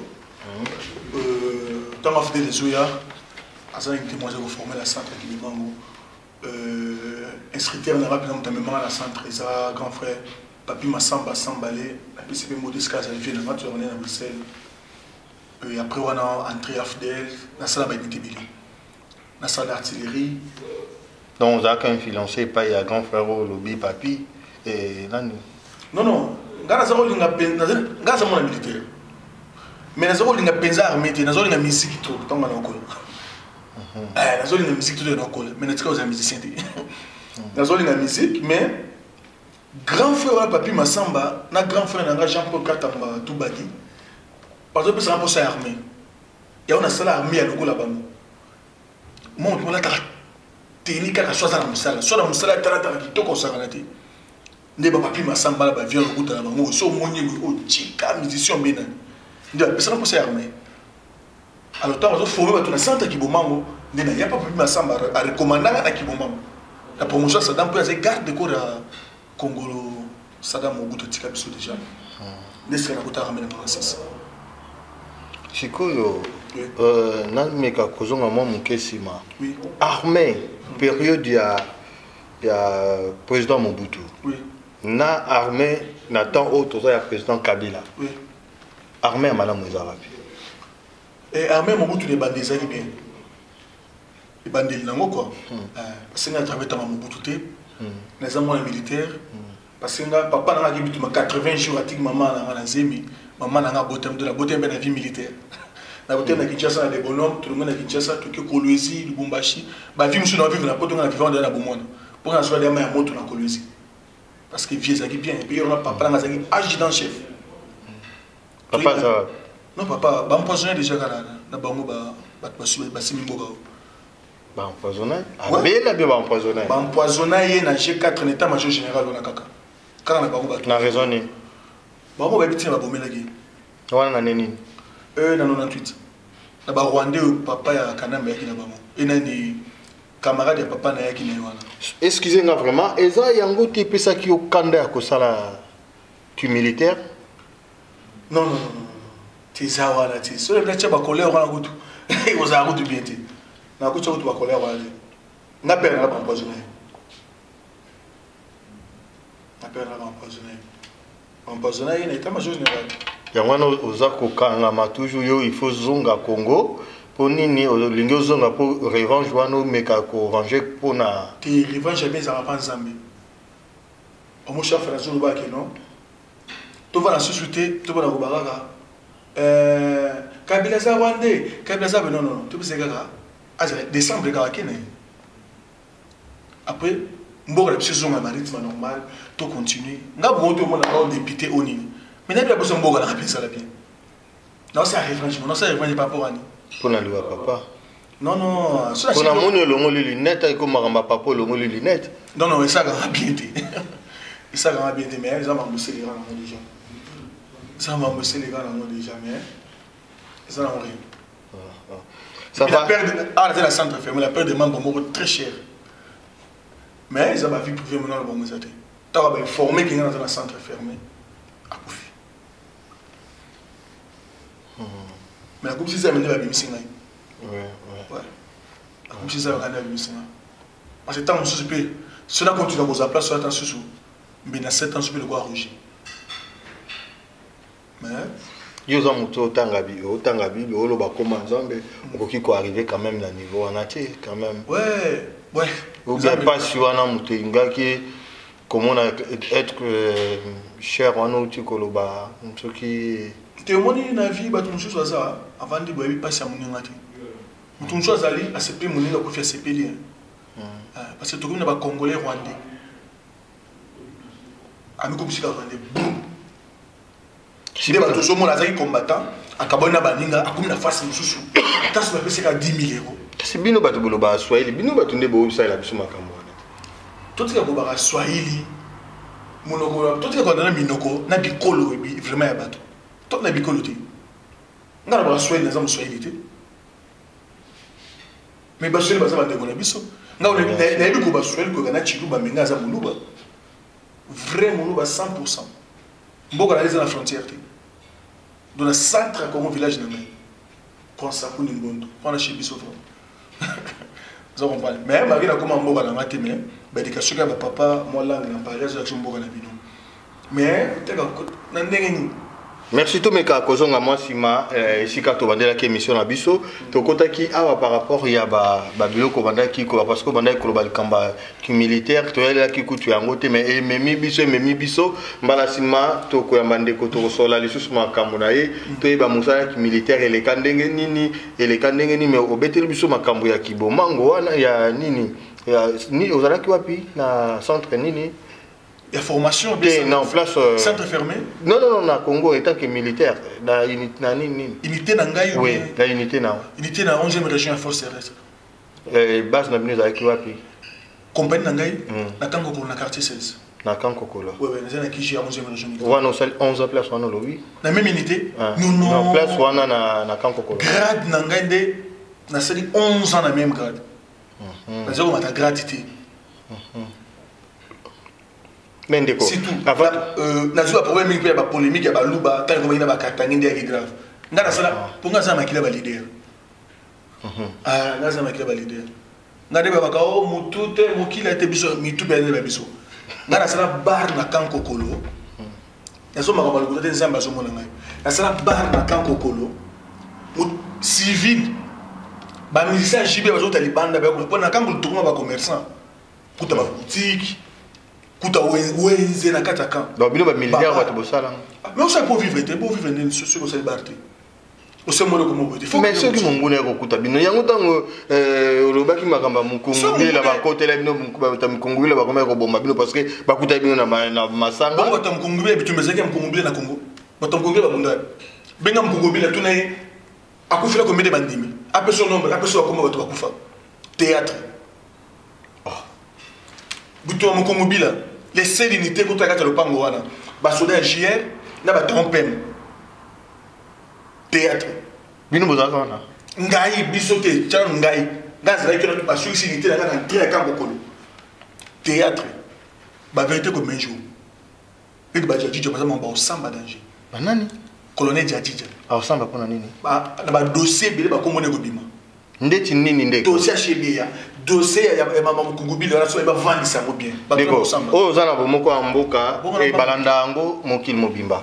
Dans la fête des Ouya, on a été formé la centre qui inscripteur en arabe dans la centre, et grand frère Papi Massamba Sambalé, la PCP Modesca, ça vient de tourner à Bruxelles. Et après, on a entré à Fidel, dans la salle d'Ibili, dans la salle d'artillerie. Donc, on a qu'un financé, pas il y a grand frère Lobby Papi. Et là, nous. Non, Gaza mon militaire. Mais nous avons une armée, nous avons une musique tout le temps. Nous avons une musique tout le temps. Mais nous avons une musicien. Nous avons une musique, mais grand frère Papi Massamba, notre grand frère Jean-Paul Katamba Toubadi, parce que c'est un peu ça armée. Il y a une salle armée à l'Ogo là-bas. Moi, on a technique à soit dans la salle, soit dans la salle, qui est au Saranati. Ne pas Papi Massamba là-bas, vient au bout de la main, soit mon niveau, chica, musicien, bien. Il y a un peu ça armée. Alors, tant que faut mettre un centre qui est bon, il n'y a pas Papi Massamba à recommander à qui est bon. La promotion, ça donne plus de garde de corps à Congolo, Saddam Mobutu, Tika Bissou déjà. N'est-ce qu'il y a un ramener dans la cesse? Sikoyo, Nameka Kozonga Mokesima. Armée, période il y a président Mobutu. Oui. Na armée, Nathan Auto, il y a président Kabila. Oui. Armée à Madame Mozarabi. Et armée Mobutu, les bandits, ça bien. Les bandits, ils n'ont quoi. Parce que nous avons travaillé Mobutu, nous avons un militaire. Parce que papa n'a pas 80 jours à maman n'a zemi, maman n'a pas de la beauté de la vie militaire. La beauté de Kinshasa, des bonhommes, tout le monde à Kinshasa, tout le Kolwezi, le Bumbashi, ma vie, je suis vivre dans la vivant de la Boumone. Pour qu'on soit des mains à moto dans Kolwezi. Parce que vieux, ça qui bien. Et puis, on a papa n'a pas adjudant chef. Papa, ça va. Non, papa, bah, empoisonné déjà, na bango, bah, simimboga. Bah, empoisonné. Ah, mais il a bien empoisonné. Bah, empoisonné, il y a un G4 en état-major général, on a caca. Quand on a bango, on a raisonné. Bah, on va éviter la bombe, là. On a nani. Dans 98. Na ba Rwandais papa ya Kanamba yaki na bango. Et nani camarade ya papa na yaki na wana. Excusez-moi vraiment, eza yango te pesa ki okanda ya kosala tu militaire? Non. Ti zawala ti. So le blache ba colère wana kutu. Ils za kutu bien ti. Na kutu kutu ba colère wana. Na père na ba empoisonné. Na père na ba empoisonné. Empoisonné il n'était major général. Yango oza kokangama toujours yo il faut zonga Congo pour nini olingi ozonga pour revanche wana omeka ko venger pour na ti revanche bien ça va pas Nzambe. Omo chef na zulu ba ke non. To va la société, to va la kobaraka. Kabila za Rwandais, Kabila za non, to bisa kaka. Aza décembre ka kene. Après mboka la saison maritime normal, to continuer. Ngabo to mona ba député onini. Mais n'a pas besoin de beaucoup de rappeler ça là bien. Non, ça arrive franchement. Non, ça arrive pas pour Annie. Pour la loi papa. Non. Pour la monnaie, le mot lunette, et comme ma papa, le mot lunette. Non, ça va bien été. Ça va bien été, mais ils ont embauché les gars déjà. Ça m'a embauché les gars déjà, mais ils n'ont rien. Ça va. C'est la centre fermée, la perte de membres très cher. Mais ils ont ma vie privée maintenant, le bon mot. Tu as informé qu'ils sont dans la centre fermée. À Koufi. Mais la coupe si ça mène à Bimissinga. Ouais. La coupe si ça mène à Bimissinga. Parce que tant que je suis cela continue à vous appeler sur la sous mais dans 7 ans je peux le voir rouge. Yo za moto otanga Bible, oloba koma Nzambe, okoki ko arriver quand même na niveau en entier quand même. Ouais. Ou bien pas si wana moto ingaki comment être cher wana uti koloba msoki te moni na vie ba tonso ça avant de boyer passer à moninga te. Tonso azali accepter moninga ko faire sepeli. Parce que tout le monde va congolais rwandais. Ami comme si rwandais. Si ba tonso mo azali combattant akabona baninga akumina face mususu. Tasu ba pesa 10 000 euros. C'est bino bato boloba Swahili, bino bato nde bo ça la biso makambo. Tout ce que vous avez Swahili, monoko, tout ce que vous avez minoko, na bikolo vraiment ya bato. Tout na bikolo te. Nga na ba Swahili na Swahili. Mais ba Swahili ba za ba ndeko na biso. Nga on na biko ba Swahili ko na chiluba menga za muluba. Vrai muluba 100%. Mboka na la frontière te. Dans le centre comme village na mai. Pour ça pour Nimbondo. On a chez biso. Vous comprenez? Mais Marie a comment mboka na ngate mais l'éducation que papa moi langue na parler sur action mboka na bino. Mais na ndenge. Merci to meka kozonga moi sima esika to bandela ki émission na biso to kotaki awa par rapport ya ba biloko bandaki ko parce que bandaki ko ba kamba ki militaire to yela ki kutu yango te mais memi biso mbala sima to ko yambande ko to sola lisusu makambo na ye to yeba musala ki militaire ele kandenge nini mais obeteli biso makambo ya kibomango wana ya nini ya ni ozalaki wapi na centre nini. Il y a formation en place centre fermé. Non, na Congo étant que militaire na unité na ngai oui la unité na 11e région force terrestre base na bino avec wapi compagnie na ngai na kango ko na quartier 16 na kango ko oui na kishi 11e région wana 11 place wana lobi na même unité non place wana na kango ko grade na ngai nde na sali 11 ans na même grade na zéro mata gratitude. Mendeko. C'est tout. Avant, nazo problème il y a polémique, il y a luba, tant comme il y a katangé des grave. Ngana sala, pour ngaza makila ba leader. Ngaza makila ba leader. Ngade ba ka o mutute mokila te biso mitu ba biso. Ngana sala bar na kanko kolo. Nazo makaba lukuta te nzamba zo mona ngai. Na sala bar na kanko kolo. Civil. Ba musicien jibe ba zo talibanda ba ko na kanko tukuma ba commerçant. Kuta ba boutique. Ouenze na kataka. Donc bino ba militaire ba to bosala. Mais on sait pour vivre ne ce que c'est liberté. On sait moi comment voter. Mais ceux qui m'ont bonné ko kuta bino yango tango lobaki makamba mukungu la ba côté la bino ba mukungu la ba koma ko bomba bino parce que ba kuta bino na masanga. Ba ta mukungu bi bitu mezeke mukungu na Congo. Ba ta mukungu ba bunda. Benga mukungu la tuna ye akufila combien de bandimi. Après son nombre, après son comment ba kufa. Théâtre. Butu mukungu bila. Les seules unités contre la Pango wana basoda JR na ba trompem théâtre bino bozaka wana ngai bisote tcha ngai ngaza la kilo ba sur unité la na entrer ka bokolo théâtre ba vérité comme un jour et ba jadija ba zama ba osamba danger banani colonel jadija a osamba pona nini ba na ba dossier bele ba komone ko bima ndeti nini ndeko dossier chebia dossier ya mama mukungubili wana so eba vandisa mo bien ndeko o zana bomoko amboka e balanda ngo mokil mobimba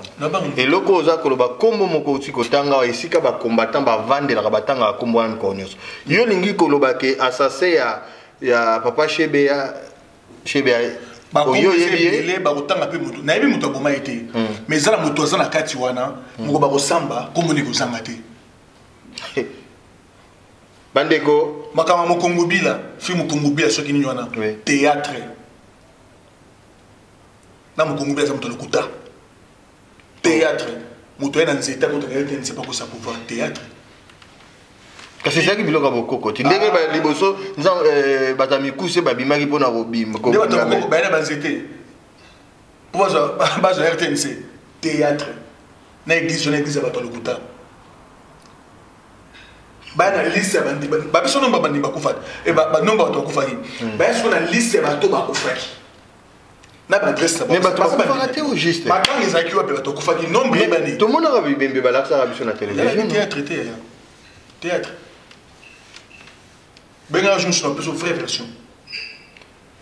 e loko oza koloba kombo moko uti kotanga wa esika ba combattant ba vandela ba tanga kombo wana konyoso yo lingi koloba ke assassin ya papa Chebea oyo yebile ba kotanga pe mutu na yebi mutu aboma ete mais zala mutu azana kati wana moko ba kosamba kombo ni kozanga te bandeko makama mukungubila fi mukungubila soki nini wana théâtre na mukungubila za mutolo kuta théâtre mutu ena nzeta ko théâtre ne sait pas quoi ça pouvoir théâtre kasi saki biloko bokoko ti ndenge ba liboso nza batami kuse ba bimaki pona ko bim ko ba ba ba nzete pour ba RTNC théâtre na église batolo kuta bana liste ya bandi ba biso nomba bandi bakufa e ba nomba bato bakufaki ba yeso na liste ya bato bakufaki na ba adresse mais bato bakufaka te au juste ba quand les aki wa bato bakufaki nombre bani to mona ka bibembe balaksa biso na télévision théâtre benga jour sur la vraie version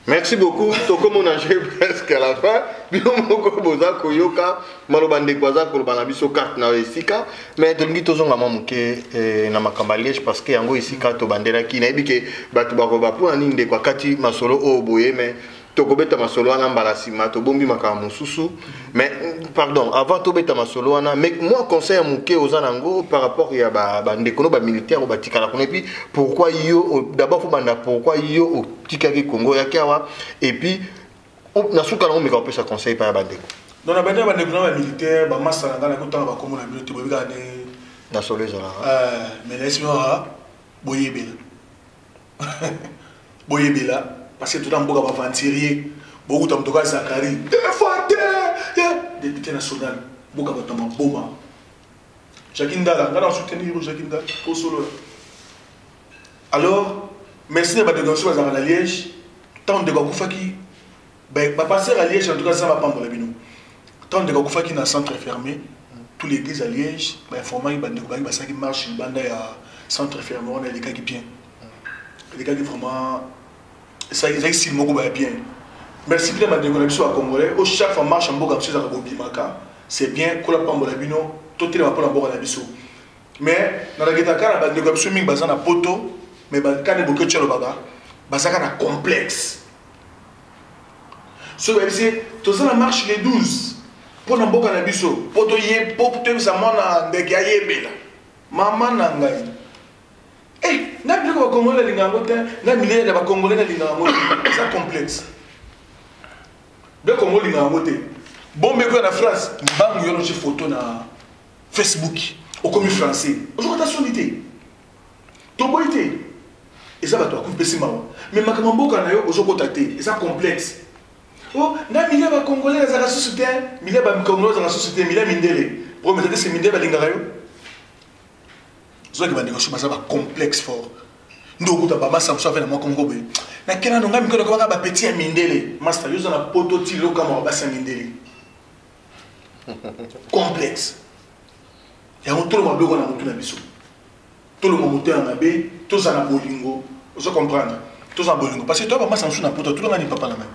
Merci beaucoup. Comme on a presque à la fin, Bilomoko Boza Koyoka, Malobande Kwaza Kolobana Biso carte na Esika, mais Tongi Tozonga Mamuke na Makambaliège parce que yango Esika to bandera ki na ebike batu bakoba pour ninde kwa kati masolo o boye mais tokobeta masolo wana mbalasima to bombi makama mususu mais pardon avant to beta masolo wana mais moi conseil muke ozanango par rapport ya ba ndekono ba militaire ba tikala kono et puis pourquoi yo d'abord faut banda pourquoi yo au tikaki Congo ya kawa et puis na suka na meka opesa conseil pa ba ndeko donc na banda ba ndeko na militaire ba masala ngana ko tanga ba komo na militaire bo bika ne na solo ezala mais laisse-moi boyebela boyebela parce que tout le monde va aventurier, beaucoup de gens Zachary, député national, beaucoup de gens Boma. Jacques Ndala, on va soutenir Jacques Ndala, pour solo. Alors, merci de votre attention à la Liège. Tant de Gagoufaki, passer à Liège, en tout cas, ça va pas pour la bino. Tant de Gagoufaki dans le centre fermé, tous les églises à Liège, informaient que marche, il y a un centre fermé, on a des cas qui bien. Des cas qui vraiment. Ça existe bien. Merci bien de connexion à Congolais. Au chaque fois marche en boga c'est bien que la pambola bino tout est pas la biso. Mais dans la guitare la connexion ming bazana poto mais quand les beaucoup tchelo baba bazaka na complexe. Ce que c'est tout ça la marche les 12 pour na boka na biso poto yé poto ça mona ndeke ayebela. Maman nangai. Eh, na bien que les Congolais les Congolais, na milliers de Congolais les Congolais, c'est complexe. Bien Congolais les Congolais. Bon, mais quand la France, bang yo notre photo na Facebook, au commis français. Aujourd'hui t'as solité. Ton boité. Et ça va toi couper si mal. Mais ma kamambo kana yo aujourd'hui contacté, et ça complexe. Oh, na milliers de Congolais dans la société, milliers de Congolais dans la société, milliers mindele. Pour me dire c'est milliers de lingarayo. Zo ki ba négocier ba complexe fort. Ndo kuta ba masa mso fait na mo Congo be. Na kena nonga mikono ko ba petit ya mindele. Master yo na poto ti loka mo ba sa mindele. Complexe. Ya on tolo mabego na mutu na biso. Tolo mo mutu na be, to za na bolingo. Vous comprendre? To za bolingo parce que toi ba masa mso na poto, to ngani papa na main.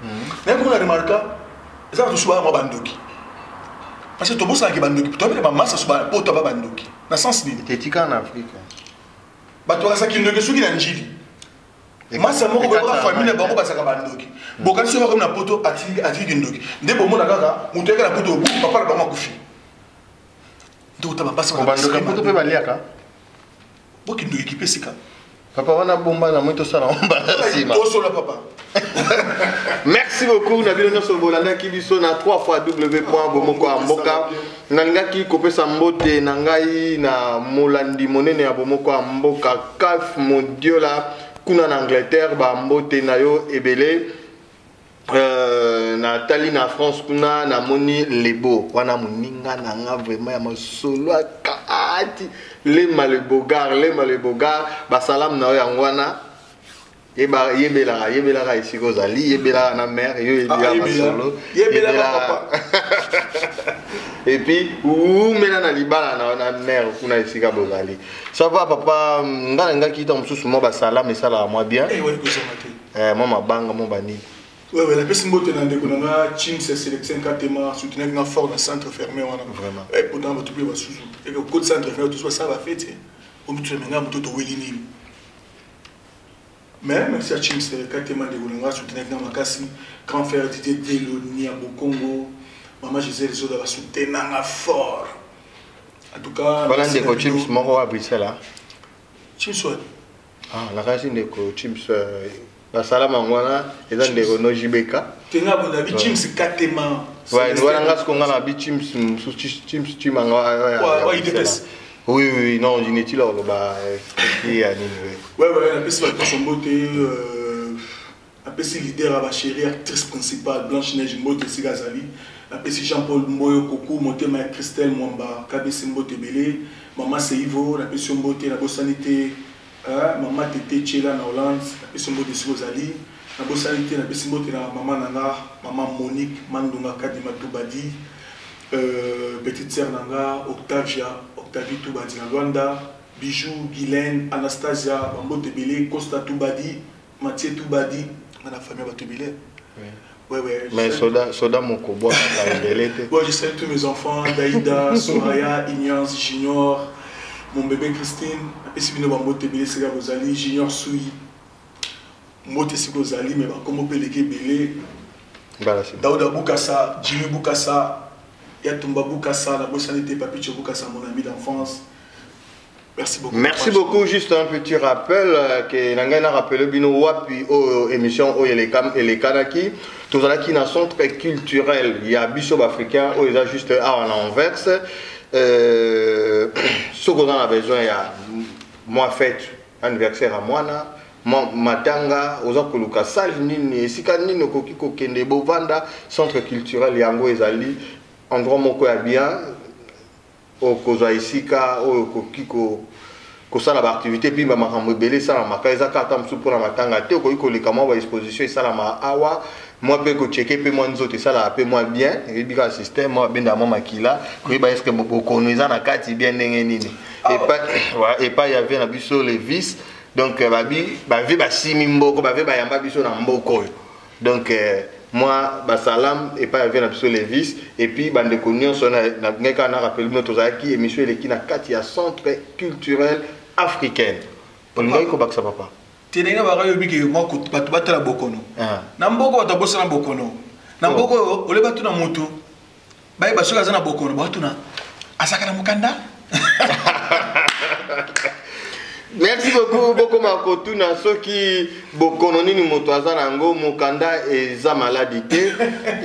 Na ko na remarka, ça to suba mo bandoki. Parce que tu bosses avec Bandoki, tu as masse sur la peau, tu as Bandoki. Dans le sens de. Tu es en Afrique. Tu as ça qui ne te suit dans Njili. Masse à mon famille, tu as Bandoki. Bon, quand tu vas comme la poto, tu as Bandoki. Dès pour moi, tu as la poto au bout, papa va m'accoucher. Donc, tu vas passer à Bandoki. Tu peux aller à quoi? Bon, qui nous équipe, c'est quoi? Papa, on a bomba na moto ça na bomba. Papa. Merci beaucoup. Nous avons sur Bolanda qui dit na 3w.bomoko.mboka. Nanga ki kopesa mbote nangai na molandi monene ya bomoko mboka kaf modiola kuna na Angleterre ba mbote na yo ebele. Na Tali na France kuna na moni lebo wana muninga nanga vraiment ya masolo akati le malebogar ba salam na yo ngwana yebela ici kozali yebela na mère yo yebela masolo yebela et puis ou mena na libala na mère kuna ici ka bozali ça va papa ngana kita mususu mo ba salam et ça la moi bien moi mabanga mo bani. Oui, la personne qui est dans le team, c'est sélection carrément soutenir un fort dans le centre fermé. Vraiment. Et pourtant, on va tout le sous. Et que le code centre fermé, tout ça va faire. On va tout le monde tout le mais merci à Team, c'est carrément de soutenir un makasi. Grand frère Didier Deloni à Bokongo. Maman Gisèle, les autres va soutenir un fort. En tout cas. Voilà des coachs moro à Bruxelles. Team soit. Ah, la racine des coachs. La salama ngwana eza ndeko no jibeka tenga bona bichim c'est katema ouais nous allons ngasiko ngala bichim chim ngwa ouais il déteste oui non il n'est là ba qui a ni ouais la personne qui son beauté la personne leader ba chérie actrice principale Blanche Neige Mbote Sigazali la personne Jean-Paul Moyo Koku Motema Christelle Mwamba Kabesi Mbote Belé maman Seivo la personne Mbote la bosanité. Maman Tete Tchela na Hollande, la personne de Sirozali, la bosanité, la personne de maman Nanga, maman Monique, Mandunga Kadima Toubadi, petite sœur Nanga, Octavie Toubadi na Luanda, Bijou, Guylaine, Anastasia, Mambo Tebele, Costa Toubadi, Mathieu Toubadi, la famille Batubile. Ouais, ouais. Mais soda mon cobois, je salue tous mes enfants, Daïda, Soraya, Ignace, Junior, mon bébé Christine, et si vous avez Bélé, c'est Rosali, Junior Soui, Moté Rosali, mais comme on peut les Bélé, Daouda Boukassa, Jimmy Boukassa, Yatumba Boukassa, la Bossanité Papicho Boukassa, mon ami d'enfance. Merci beaucoup. Merci beaucoup. Juste un petit rappel que Nangana rappelé Bino Wapi aux émissions au les Kanaki. Tout ça qui est un centre culturel. Il y a Bishop africain où il y a juste à Anvers. Ce qu'on a besoin, il y a moi fête anniversaire à moi. Matanga, Ozakoluka, Salnini, Sikanini, Kokiko Kende, Bovanda, centre culturel Yango Ezali, endroit moko ya bien. Au Kozaïsika, au Kokiko, Kosala l'activité, puis ma mobile, ça la maka, ça katam sous pour la matanga, te ko les comment va exposition, ça la ma awa, moi peut que checker, puis moi nous autres, ça la paie moi bien, et puis le système, moi ben dans mon makila, que bah est-ce que beaucoup nous en a quatre bien n'engagé et pas il y avait un biseau les vis, donc babi, bavi basi mimbo, bavi bayamba biseau na mboko, donc moi, Basalam, et pas avec les vis, et puis, bande connus, on a rappelé notre Zaki, et monsieur Lekina Katia, centre culturel africain. On a dit que ça papa. Tu es un qui moi, tu vas te la bokono. Namboko, tu vas te la bokono. Namboko, on le bat tout dans mon tour. Bah, il va se la bokono, bah, tout na. Asaka na mukanda. Merci beaucoup, beaucoup makotu na soki bokononi ni moto azanango mukanda eza maladité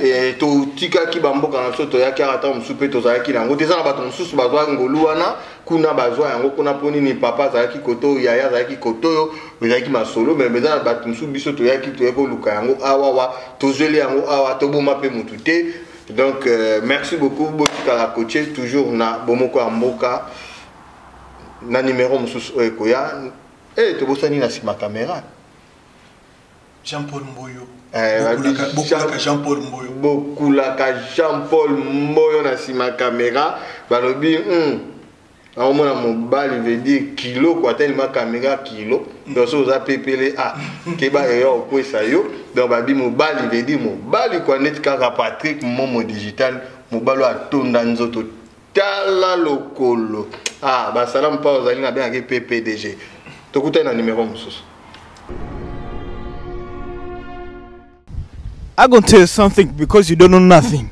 et to tika ki bamboka na soto ya karata msupe to zaki nango teza na bato msusu bazwa ngolu wana kuna bazwa yango kuna poni ni papa zaki koto yaya zaki koto zaki masolo mais beza na bato msusu biso to yaki to yako luka yango awa to zeli yango awa to boma pe mutute donc merci beaucoup botika la coacher toujours na bomoko amboka na numéro mususu ekoya to bosani na sima caméra Jean-Paul Mboyo bokulaka Jean-Paul Mboyo na sima caméra balobi aomona mobali veut dire kilo quoi tellement caméra kilo donc so za pepele keba eyo okwesa yo donc babi mobali veut dire mobali quoi net kaka Patrick Momo digital mobalo atonda nzoto tala lokolo salam pa ozali na bien avec PPDG tokuta na numéro mususu. I'm going to tell you something because you don't know nothing.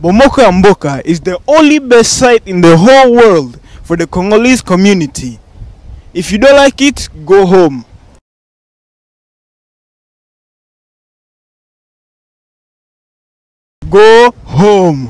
Bomoko ya Mboka is the only best site in the whole world for the Congolese community. If you don't like it, go home. Go home.